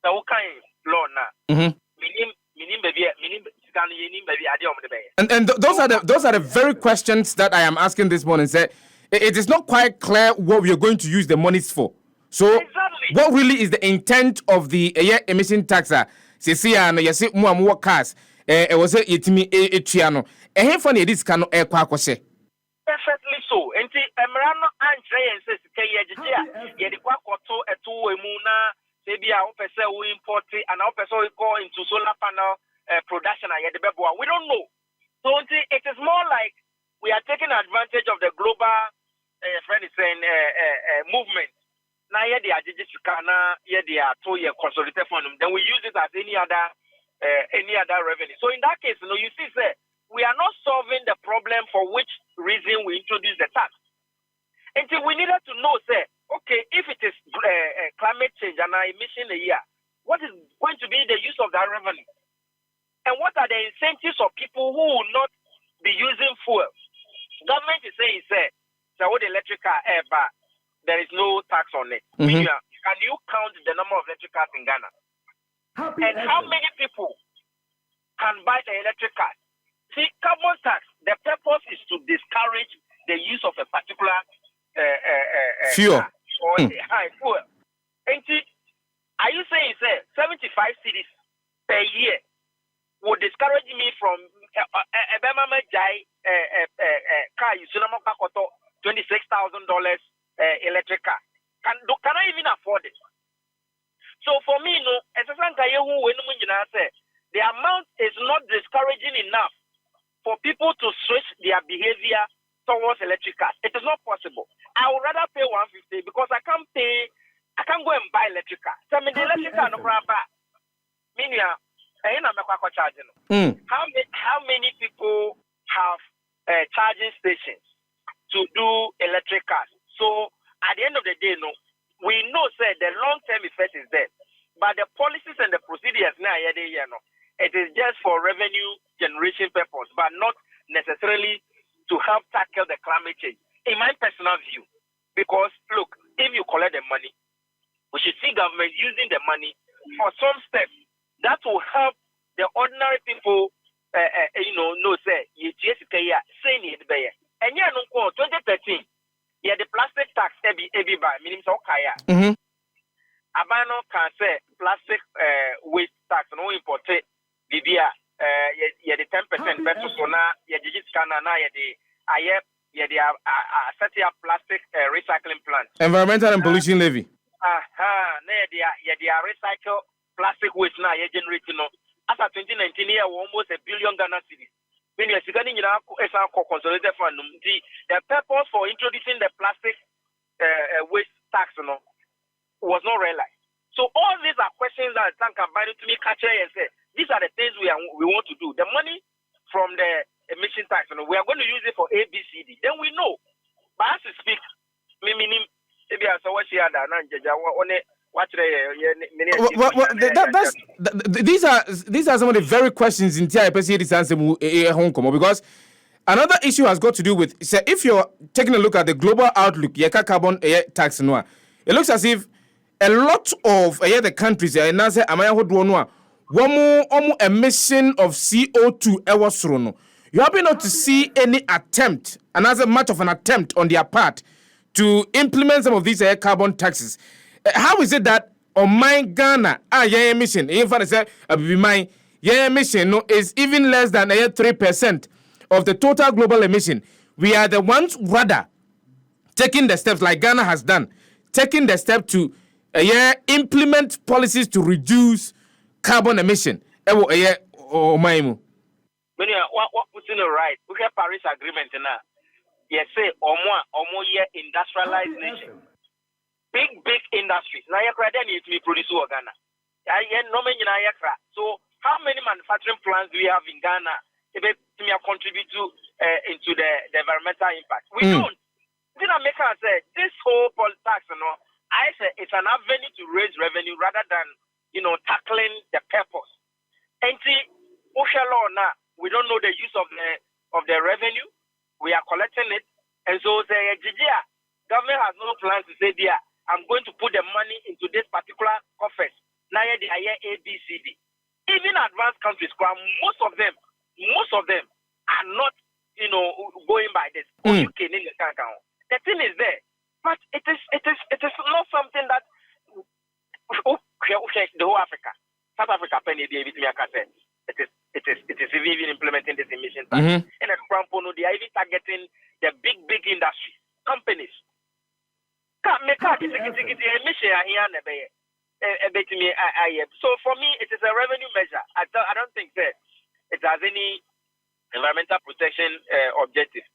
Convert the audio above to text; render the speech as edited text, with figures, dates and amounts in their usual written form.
Now, what kind law now? Minim baby, and those are the very questions that I am asking this morning. Say, it is not quite clear what we are going to use the monies for. So, exactly. What really is the intent of the emission tax? See, and you see, more cars. It was a itimi etriano. Funny this can perfectly so. And the Emirano Andre says, "Kaya, the Quakoto, a two-emuna, maybe our person will import it, and our person will go into solar panel production. We don't know. So it is more like we are taking advantage of the global movement. Now, they are just they are consolidated fund. Then we use it as any other revenue. So in that case, you see, sir, we are not solving the problem for which reason we introduced the tax. Until we needed to know, sir, okay, if it is climate change and our emission a year, what is going to be the use of that revenue? And what are the incentives of people who will not be using fuel? Government is saying, sir, with electric car, but there is no tax on it. Mm-hmm. Can you count the number of electric cars in Ghana? How many people can buy the electric car? See, carbon tax, the purpose is to discourage the use of a particular fuel or high fuel. And see, are you saying, sir, 75 cities per year would discourage me from car you $26,000 electric car? Can I even afford it? So for me, the amount is not discouraging enough for people to switch their behavior towards electric cars. It is not possible. I would rather pay 150 because I can't go and buy electric car. So I mean, the electric car no problem. Meaning, how many people have charging stations to do electric cars? So at the end of the day, we know, sir, the long-term effect is there. But the policies and the procedures now, it is just for revenue generation purpose, but not necessarily to help tackle the climate change. In my personal view, because look, if you collect the money, we should see government using the money for some steps that will help the ordinary people. No say you just saying it there. And 2013, the plastic tax every by meaning so kaya. Abano can say plastic waste tax no imported bibia the 10% better so now digit scanner now set up plastic recycling plant. Environmental and pollution levy. They recycle plastic waste now generating as of 2019 here almost $1 billion Ghana cedis. When you are seeing consolidated fund, the purpose for introducing the plastic waste tax was not realized. So all these are questions that can combine to me catch and say these are the things we want to do. The money from the emission tax, we are going to use it for A, B, C, D. Then we know. But as we speak, maybe I saw what she had these are some of the very questions in this answer because another issue has got to do with if you're taking a look at the global outlook, carbon tax, it looks as if a lot of the countries one emission of CO2 you happen not to see any attempt, another much of an attempt on their part to implement some of these carbon taxes. How is it that on my Ghana, emission, in fact, my emission is even less than 3% of the total global emission? We are the ones rather taking the steps like Ghana has done, taking the step to implement policies to reduce carbon emission. When you what puts in the right, we have Paris Agreement now. Yes, say industrialized nation. Big industries. Now you need to produce Ghana. So how many manufacturing plants do we have in Ghana to contribute to into the environmental impact? We don't. Didn't make us say this whole tax, I say it's an avenue to raise revenue rather than tackling the purpose. And see, we don't know the use of the revenue. We are collecting it, and so the government has no plans to say, "Dear, I'm going to put the money into this particular coffers Now they are ABCD. Even advanced countries, most of them are not, going by this. UK, the thing is there, but it is not something that the whole Africa, South Africa, penny it is even implementing this emission tax. And at Crampono, they are even targeting the big industry companies. So for me, it is a revenue measure. I don't think that it has any environmental protection objective.